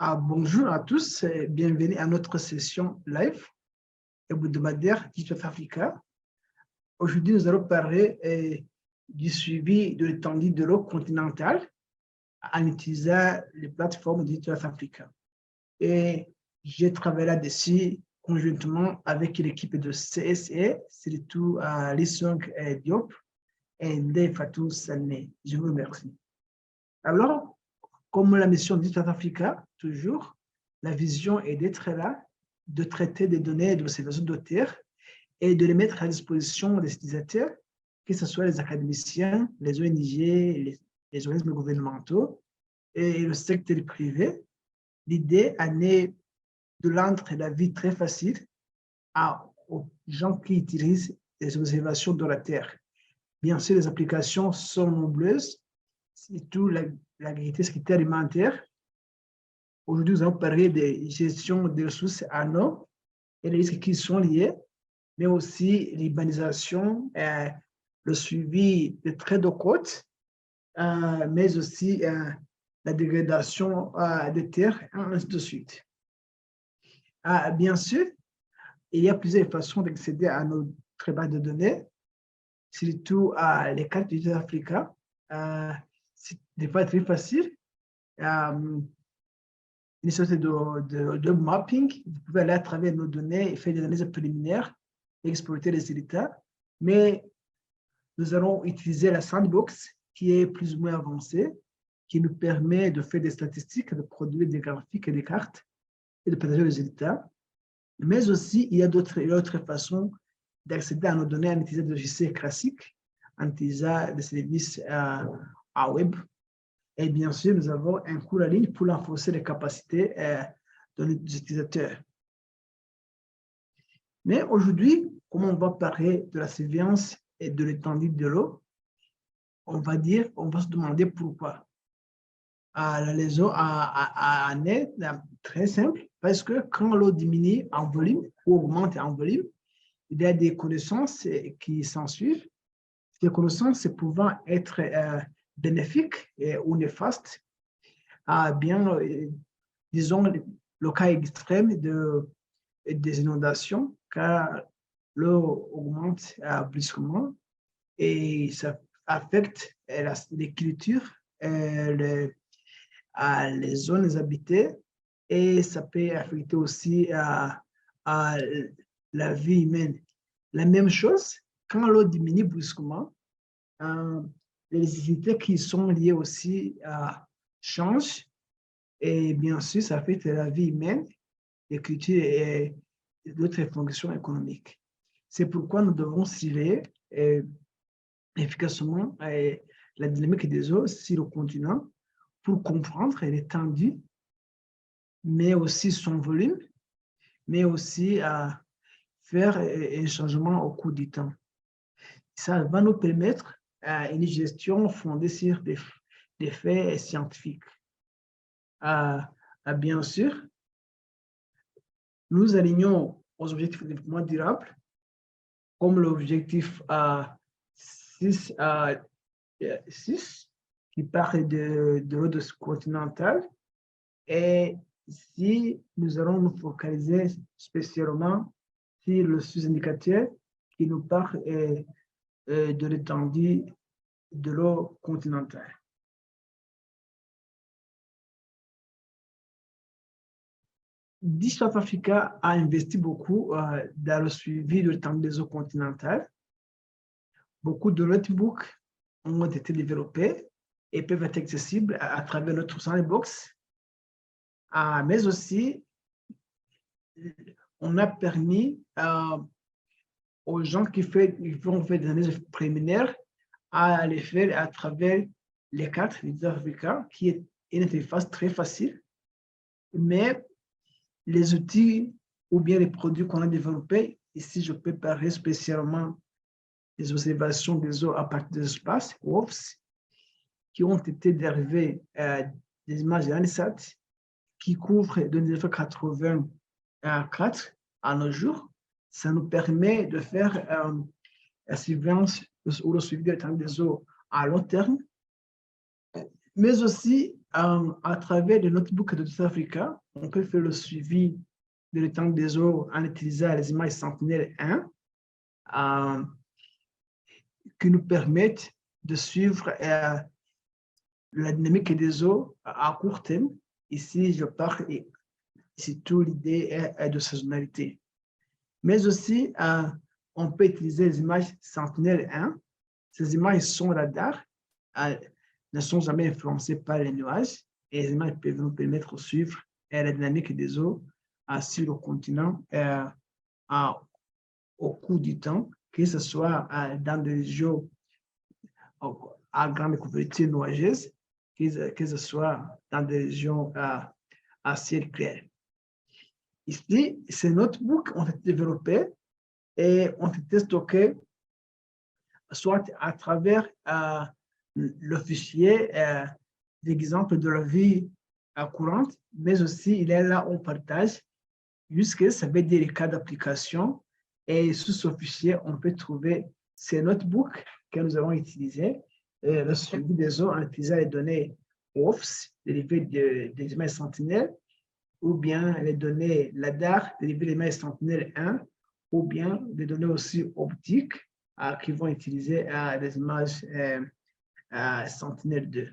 Bonjour à tous et bienvenue à notre session live hebdomadaire d'East Africa. Aujourd'hui, nous allons parler du suivi de l'étendue de l'eau continentale en utilisant les plateformes d'East Africa. Et j'ai travaillé là-dessus conjointement avec l'équipe de CSE, surtout Lissong Diop et Ndeye Fatou Sané. Je vous remercie. Alors, comme la mission d'East Africa, toujours, la vision est d'être là, de traiter des données d'observation de terre et de les mettre à disposition des utilisateurs, que ce soit les académiciens, les ONG, les organismes gouvernementaux et le secteur privé. L'idée est de rendre la vie très facile aux gens qui utilisent les observations de la Terre. Bien sûr, les applications sont nombreuses, surtout l'agriculture alimentaire. Aujourd'hui, nous allons parler de gestion des ressources en eau et les risques qui sont liés, mais aussi l'urbanisation, le suivi des traits de côte, mais aussi la dégradation des terres, ainsi de suite. Bien sûr, il y a plusieurs façons d'accéder à notre base de données, surtout les cartes du Africa. C'est des fois très facile. Une sorte de mapping. Vous pouvez aller à travers nos données et faire des analyses préliminaires et exploiter les résultats. Mais nous allons utiliser la sandbox qui est plus ou moins avancée, qui nous permet de faire des statistiques, de produire des graphiques et des cartes et de partager les résultats. Mais aussi, il y a d'autres façons d'accéder à nos données en utilisant des logiciels classiques, en utilisant des services web. Et bien sûr, nous avons un cours en ligne pour renforcer les capacités de nos utilisateurs. Mais aujourd'hui, comme on va parler de la surveillance et de l'étendue de l'eau, on va se demander pourquoi. La raison est très simple, parce que quand l'eau diminue en volume ou augmente en volume, il y a des connaissances qui s'en suivent. Ces connaissances pouvant être bénéfiques ou néfastes, disons, le cas extrême des inondations, car l'eau augmente brusquement et ça affecte les cultures, les zones habitées, et ça peut affecter aussi la vie humaine. La même chose, quand l'eau diminue brusquement, les activités qui sont liées aussi changent, et bien sûr, ça affecte la vie humaine, les cultures et d'autres fonctions économiques. C'est pourquoi nous devons surveiller efficacement la dynamique des eaux sur le continent pour comprendre l'étendue, mais aussi son volume, mais aussi faire un changement au cours du temps. Ça va nous permettre une gestion fondée sur des faits scientifiques. Bien sûr, nous alignons aux objectifs de développement durable, comme l'objectif 6, qui parle de l'eau continentale. Et si nous allons nous focaliser spécialement sur le sous-indicateur qui nous parle de l'étendue de l'eau continentale. South Africa a investi beaucoup dans le suivi de l'étendue des eaux continentales. Beaucoup de notebooks ont été développés et peuvent être accessibles à travers notre sandbox. Mais aussi, on a permis aux gens qui vont faire des analyses préliminaires à les faire à travers les cartes d'East Africa, qui est une interface très facile. Mais les outils ou bien les produits qu'on a développés, ici je peux parler spécialement des observations des eaux à partir de l'espace, WOFS, qui ont été dérivées des images de l'ANISAT, qui couvrent de 1984 à nos jours. Ça nous permet de faire la surveillance ou le suivi de l'étendue des eaux à long terme, mais aussi À travers le notebook de South Africa, on peut faire le suivi de l'état des eaux en utilisant les images Sentinel-1 qui nous permettent de suivre la dynamique des eaux à court terme. Ici, je parle, et surtout l'idée est de saisonnalité. Mais aussi, on peut utiliser les images Sentinel-1. Ces images sont radar, ne sont jamais influencées par les nuages et les images peuvent nous permettre de suivre la dynamique des eaux sur le continent au cours du temps, que ce soit dans des régions à grande couverture nuageuse, que ce soit dans des régions à ciel clair. Ici, ces notebooks ont été développés et ont été stockés soit à travers le fichier d'exemple de la vie courante, mais aussi il est là, on partage, jusqu'à ça veut dire les cas d'application. Et sous ce fichier, on peut trouver ces notebooks que nous avons utilisés, le suivi des eaux en utilisant les données OFS, dérivées des images Sentinel, ou bien les données LADAR, dérivées des images Sentinel-1, ou bien des données aussi optiques qui vont utiliser des images Sentinel-2.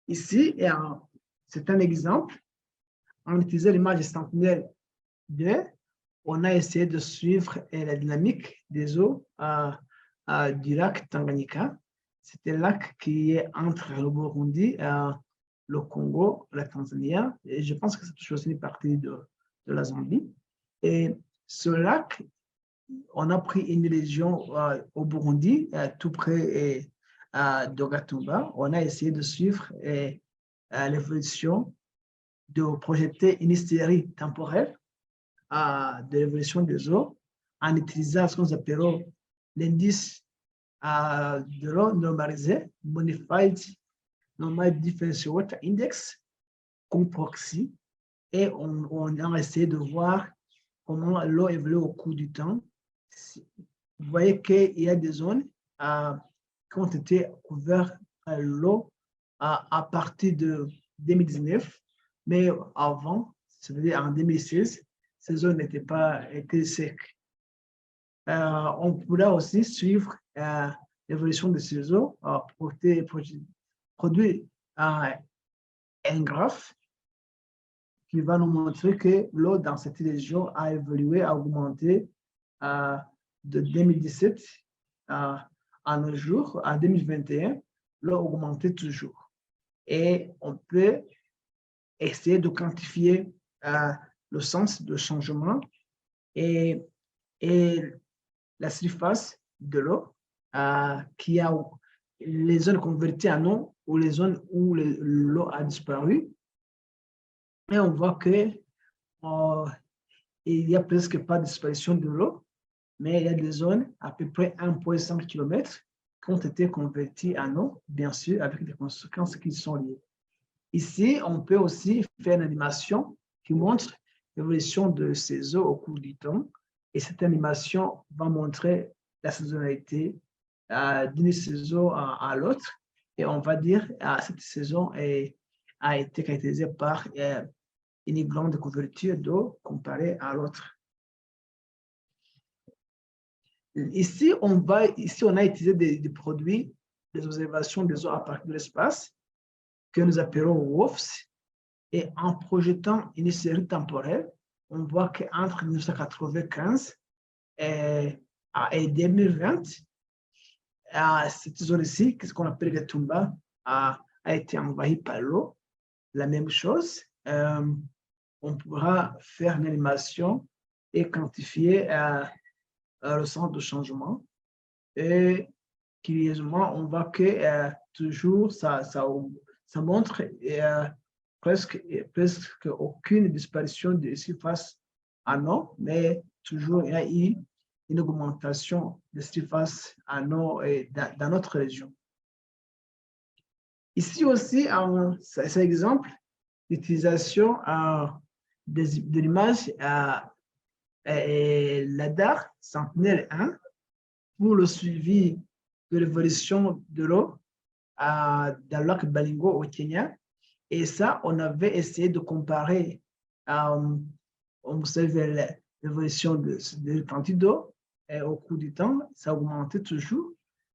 Ici, c'est un exemple. En utilisant l'image Sentinel-2, on a essayé de suivre la dynamique des eaux du lac Tanganyika. C'est un lac qui est entre le Burundi, le Congo, la Tanzanie, et je pense que c'est aussi une partie de la Zambie. Et ce lac, on a pris une région au Burundi, tout près de Gatumba. On a essayé de suivre l'évolution, de projeter une série temporelle de l'évolution des eaux en utilisant ce que nous appelons l'indice de l'eau normalisé, Modified Normal Differential Water Index, comme proxy, et on a essayé de voir comment l'eau évolue au cours du temps. Vous voyez qu'il y a des zones qui ont été couvertes à l'eau à partir de 2019, mais avant, ça veut dire en 2016, ces zones n'étaient pas secs. On pourrait aussi suivre l'évolution de ces eaux, produire un graphe qui va nous montrer que l'eau dans cette région a évolué, a augmenté de 2017 à nos jours, à 2021, l'eau a augmenté toujours. Et on peut essayer de quantifier le sens de changement et la surface de l'eau qui a les zones converties en eau ou les zones où l'eau a disparu. Et on voit que il n'y a presque pas de disparition de l'eau, mais il y a des zones à peu près 1,5 km qui ont été converties en eau, bien sûr, avec des conséquences qui sont liées. Ici, on peut aussi faire une animation qui montre l'évolution de ces eaux au cours du temps. Et cette animation va montrer la saisonnalité d'une saison à l'autre. Et on va dire que cette saison a été caractérisée par une grande couverture d'eau comparée à l'autre. Ici, on a utilisé des produits, des observations des eaux à partir de l'espace, que nous appelons WOFS. Et en projetant une série temporelle, on voit qu'entre 1995 et 2020, cette zone-ci, ce qu'on appelle le Tumba, a été envahie par l'eau. La même chose, on pourra faire une animation et quantifier le sens de changement. Et curieusement, on voit que toujours ça montre presque aucune disparition de surface en eau, mais toujours il y a eu une augmentation de surface en eau dans notre région. Ici aussi, c'est un exemple d'utilisation de l'image LADAR Sentinel-1 pour le suivi de l'évolution de l'eau dans le lac Baringo au Kenya. Et ça, on avait essayé de comparer on savait l'évolution de quantité d'eau au cours du temps. Ça a augmenté toujours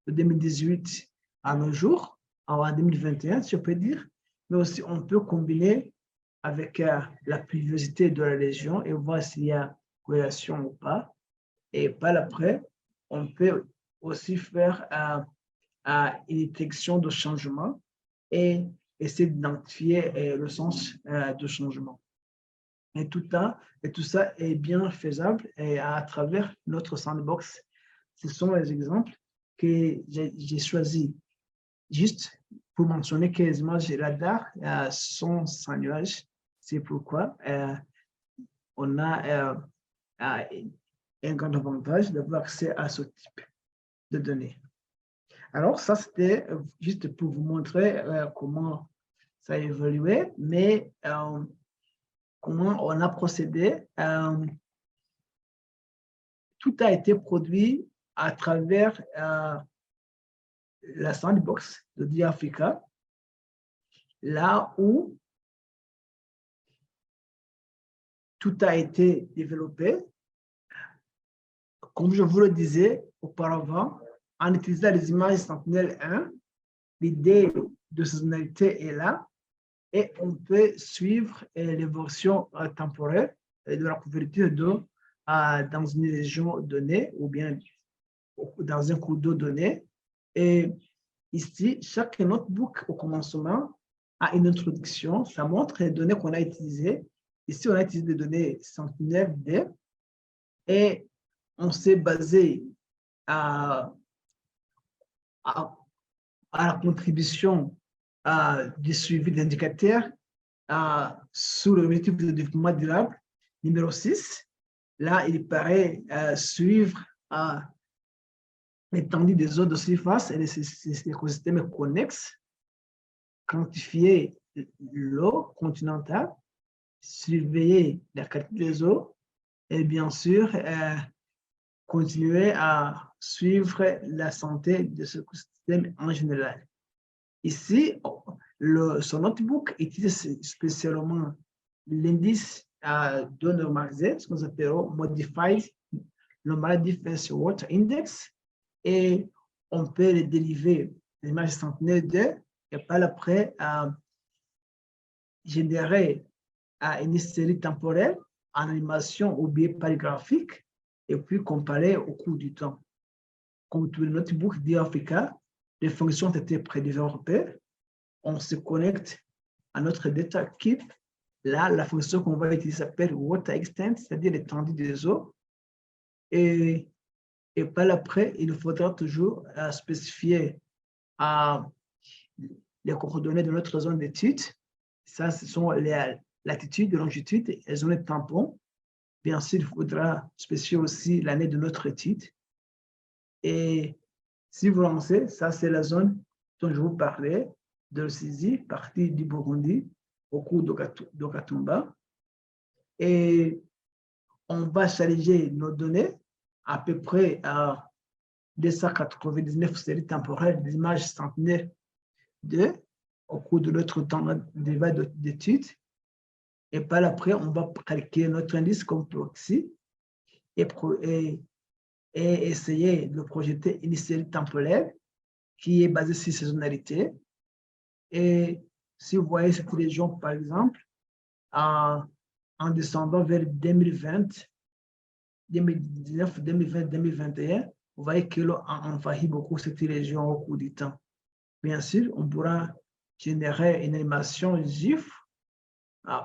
de 2018 à nos jours, en 2021, si on peut dire. Mais aussi, on peut combiner avec la pluviosité de la région et voir s'il y a corrélation ou pas. Et par après, on peut aussi faire une détection de changement et essayer d'identifier le sens de changement. Et tout ça est bien faisable et à travers notre sandbox. Ce sont les exemples que j'ai choisis juste pour mentionner que les images radar sont sans nuage. C'est pourquoi on a un grand avantage d'avoir accès à ce type de données. Alors, ça, c'était juste pour vous montrer comment ça a évolué, mais comment on a procédé. Tout a été produit à travers la sandbox de DiAfrica, là où tout a été développé. Comme je vous le disais auparavant, en utilisant les images Sentinel-1, l'idée de saisonnalité est là et on peut suivre l'évolution temporelle de la couverture d'eau dans une région donnée ou bien dans un cours d'eau donné. Et ici, chaque notebook au commencement a une introduction. Ça montre les données qu'on a utilisées. Ici, on a utilisé des données Sentinel-D et on s'est basé à la contribution du suivi d'indicateurs sous l'objectif de développement durable numéro 6. Là, il paraît suivre l'étendue des eaux de surface et les écosystèmes connexes, quantifier l'eau continentale, surveiller la qualité des eaux et bien sûr continuer à suivre la santé de ce écosystème en général. Ici, son notebook utilise spécialement l'indice de normalisé, ce que nous appelons Modified Normal Difference Water Index, et on peut le dériver l'image Sentinel-2 et par après générer une série temporelle en animation ou bien polygraphique et puis comparer au cours du temps. Comme tout le notebook d'Africa, les fonctions ont été prédéveloppées. On se connecte à notre data kit. Là, la fonction qu'on va utiliser s'appelle Water Extent, c'est-à-dire l'étendue des eaux. Et par après, il faudra toujours spécifier les coordonnées de notre zone d'étude. Ça, ce sont les latitudes, longitudes et les zones de tampon. Bien sûr, il faudra spécifier aussi l'année de notre étude. Et si vous lancez, ça, c'est la zone dont je vous parlais, de Rusizi, partie du Burundi, au cours d'Okatumba. Et on va charger nos données à peu près à 299 séries temporelles d'images Sentinel-2 au cours de notre temps d'étude. Et par après, on va calculer notre indice comme proxy et essayer de projeter une série temporelle qui est basée sur saisonnalité. Et si vous voyez cette région, par exemple, en descendant vers 2020, 2019, 2020, 2021, vous voyez que l'eau a envahi beaucoup cette région au cours du temps. Bien sûr, on pourra générer une animation GIF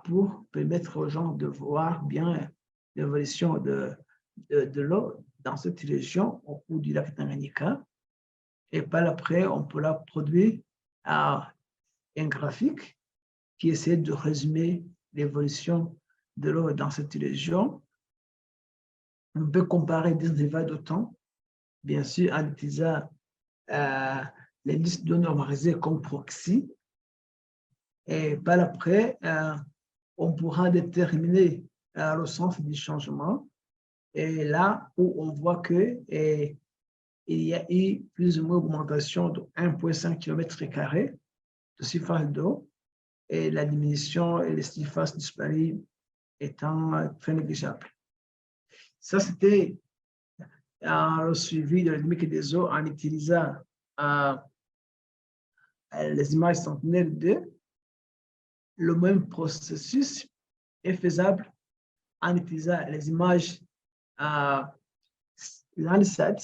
pour permettre aux gens de voir bien l'évolution de l'eau dans cette région au cours du lac Tanganyika. Et par après, on pourra produire un graphique qui essaie de résumer l'évolution de l'eau dans cette région. On peut comparer des intervalles de temps, bien sûr, en utilisant l'indice de normalisé comme proxy. Et par après, on pourra déterminer le sens du changement. Et là où on voit que il y a eu plus ou moins augmentation de 1,5 km² de surface d'eau et la diminution et les surfaces disponibles étant très négligeables. Ça, c'était le suivi de la dynamique des eaux en utilisant les images Sentinel-2. Le même processus est faisable en utilisant les images Landsat,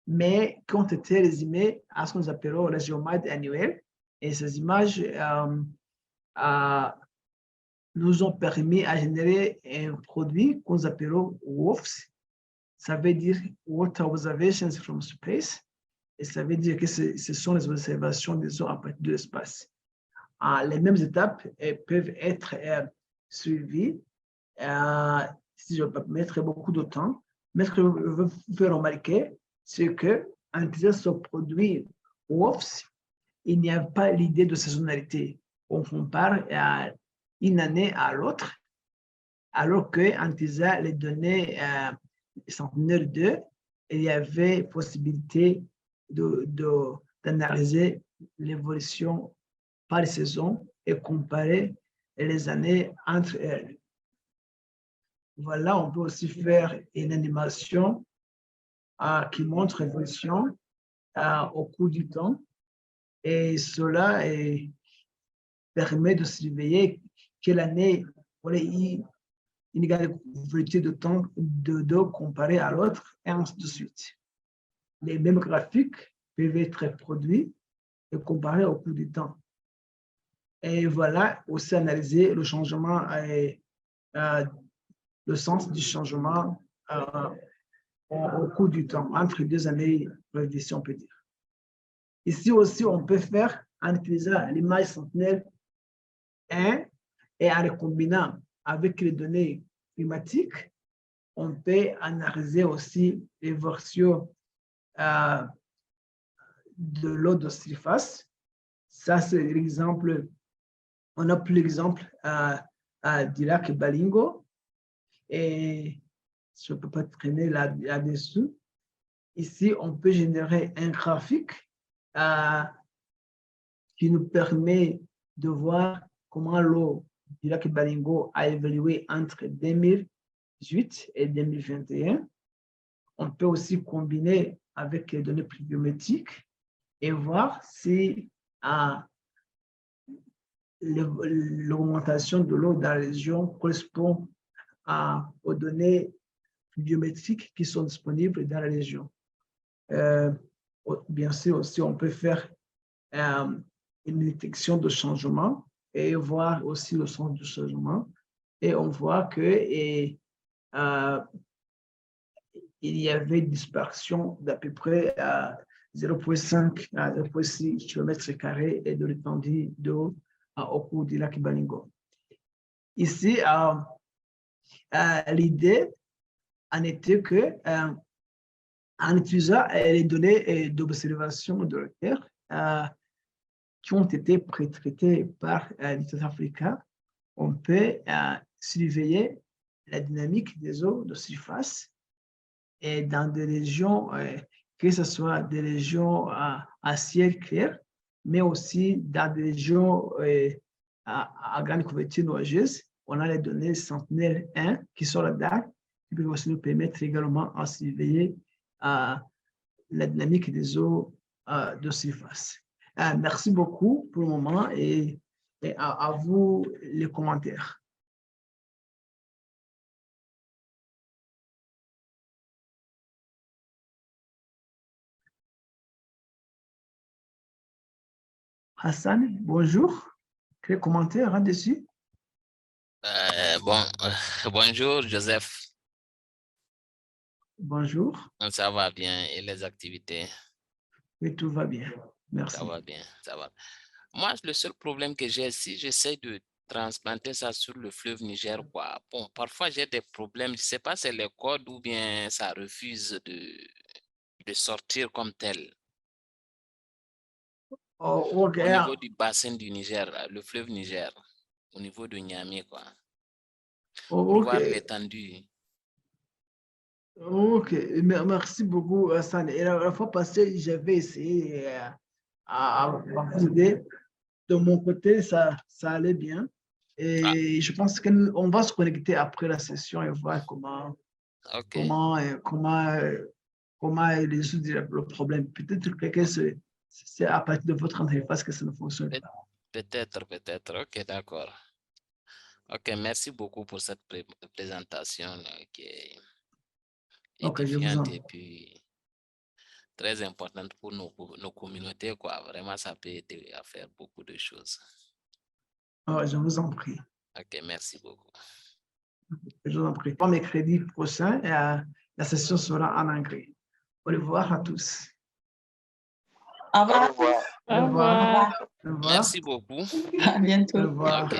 mais qui ont été résumées à ce que nous appelons la géomètre annuelle. Et ces images nous ont permis à générer un produit que nous appelons WOFS. Ça veut dire Water Observations from Space. Et ça veut dire que ce sont les observations des eaux à partir de l'espace. Les mêmes étapes peuvent être suivies. Si je peux mettre beaucoup de temps, mais ce que je veux faire remarquer, c'est qu'en utilisant ce produit WOFS, il n'y a pas l'idée de saisonnalité. On compare une année à l'autre, alors qu'en utilisant les données Sentinel-2, il y avait possibilité d'analyser l'évolution par saison et comparer les années entre elles. Voilà, on peut aussi faire une animation qui montre l'évolution au cours du temps. Et cela permet de surveiller quelle année on a eu une inégalité de temps d'eau comparée à l'autre, et ainsi de suite. Les mêmes graphiques peuvent être produits et comparés au cours du temps. Et voilà, aussi analyser le changement, le sens du changement au cours du temps, entre deux années, si on peut dire. Ici aussi, on peut faire en utilisant l'image Sentinel-1 et en le combinant avec les données climatiques, on peut analyser aussi l'évolution de l'eau de surface. Ça, c'est l'exemple. On a pris l'exemple du lac Balingo. Et je ne peux pas traîner là-dessus. Ici, on peut générer un graphique qui nous permet de voir comment l'eau du lac Balingo a évolué entre 2018 et 2021. On peut aussi combiner avec les données pluviométriques et voir si l'augmentation de l'eau dans la région correspond aux données pluviométriques qui sont disponibles dans la région. Bien sûr, aussi, on peut faire une détection de changement et voir aussi le sens du changement. Et on voit que il y avait une dispersion d'à peu près 0,5 à 0,6 km² et de l'étendue d'eau au cours du lac Balingo. Ici, l'idée en était que en utilisant les données d'observation de la Terre qui ont été pré-traitées par l'État africain, on peut surveiller la dynamique des eaux de surface et dans des régions, que ce soit des régions à ciel clair, mais aussi dans des régions à grande couverture nuageuse. On a les données Sentinel-1 qui sont là-dedans, qui peuvent aussi nous permettre également à surveiller la dynamique des eaux de surface. Merci beaucoup pour le moment et à vous les commentaires. Hassan, bonjour. Quel commentaire là-dessus? Bonjour Joseph. Bonjour. Ça va bien et les activités? Oui, tout va bien. Merci. Ça va bien, ça va. Moi, le seul problème que j'ai, si j'essaie de transplanter ça sur le fleuve Niger, quoi. Bon, parfois j'ai des problèmes. Je ne sais pas si c'est les codes ou bien ça refuse de sortir comme tel. Au niveau du bassin du Niger, le fleuve Niger, au niveau de Niamey, quoi. Pour voir l'étendue. Ok, merci beaucoup, Hassan. Et la fois passée, j'avais essayé à vous aider. De mon côté, ça allait bien. Ah, Et je pense qu'on va se connecter après la session et voir ok. comment résoudre le problème. Peut-être que c'est à partir de votre interface que ça ne fonctionne Peut- pas. Peut-être, peut-être. Ok, d'accord. Ok, merci beaucoup pour cette présentation qui est Ok, je vous édifiante en, et puis très importante pour nos communautés, quoi. Vraiment, ça peut aider à faire beaucoup de choses. je vous en prie. Ok, merci beaucoup. Je vous en prie. Pour mercredi prochain, la session sera en anglais. Au revoir à tous. Au revoir. Au Au revoir. revoir. Au revoir. Merci beaucoup. À bientôt. Au revoir. Ok.